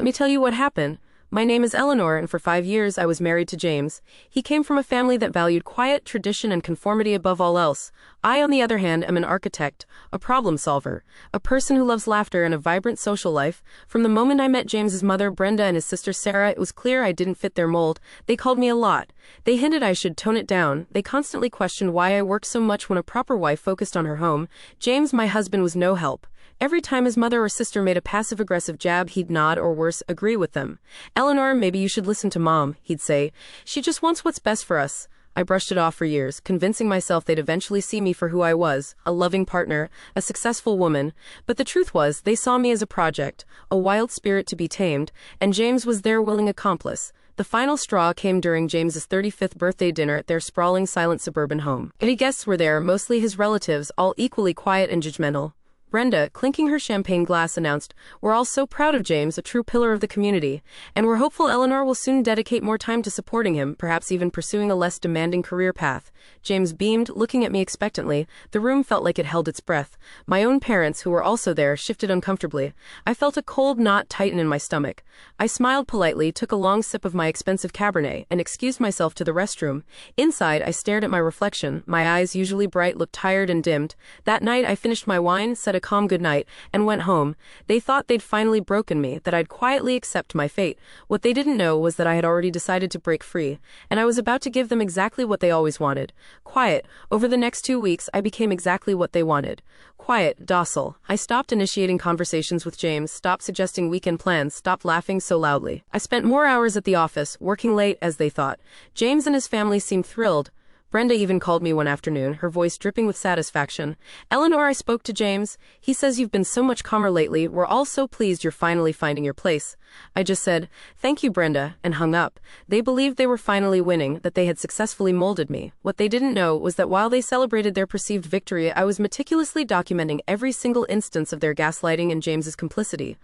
Let me tell you what happened. My name is Eleanor, and for 5 years I was married to James. He came from a family that valued quiet, tradition, and conformity above all else. I, on the other hand, am an architect, a problem solver, a person who loves laughter and a vibrant social life. From the moment I met James's mother, Brenda, and his sister Sarah, it was clear I didn't fit their mold. They called me a lot. They hinted I should tone it down. They constantly questioned why I worked so much when a proper wife focused on her home. James, my husband, was no help. Every time his mother or sister made a passive-aggressive jab, he'd nod or worse, agree with them. Eleanor, maybe you should listen to Mom, he'd say. She just wants what's best for us. I brushed it off for years, convincing myself they'd eventually see me for who I was, a loving partner, a successful woman. But the truth was, they saw me as a project, a wild spirit to be tamed, and James was their willing accomplice. The final straw came during James's 35th birthday dinner at their sprawling, silent suburban home. 80 guests were there, mostly his relatives, all equally quiet and judgmental. Brenda, clinking her champagne glass, announced, "We're all so proud of James, a true pillar of the community, and we're hopeful Eleanor will soon dedicate more time to supporting him, perhaps even pursuing a less demanding career path." James beamed, looking at me expectantly. The room felt like it held its breath. My own parents, who were also there, shifted uncomfortably. I felt a cold knot tighten in my stomach. I smiled politely, took a long sip of my expensive Cabernet, and excused myself to the restroom. Inside, I stared at my reflection. My eyes, usually bright, looked tired and dimmed. That night, I finished my wine, said a calm goodnight, and went home. They thought they'd finally broken me, that I'd quietly accept my fate. What they didn't know was that I had already decided to break free, and I was about to give them exactly what they always wanted. Quiet. Over the next 2 weeks, I became exactly what they wanted. Quiet, docile. I stopped initiating conversations with James, stopped suggesting weekend plans, stopped laughing so loudly. I spent more hours at the office, working late, as they thought. James and his family seemed thrilled. Brenda even called me one afternoon, her voice dripping with satisfaction. "Eleanor, I spoke to James. He says you've been so much calmer lately. We're all so pleased you're finally finding your place." I just said, "Thank you, Brenda," and hung up. They believed they were finally winning, that they had successfully molded me. What they didn't know was that while they celebrated their perceived victory, I was meticulously documenting every single instance of their gaslighting and James's complicity.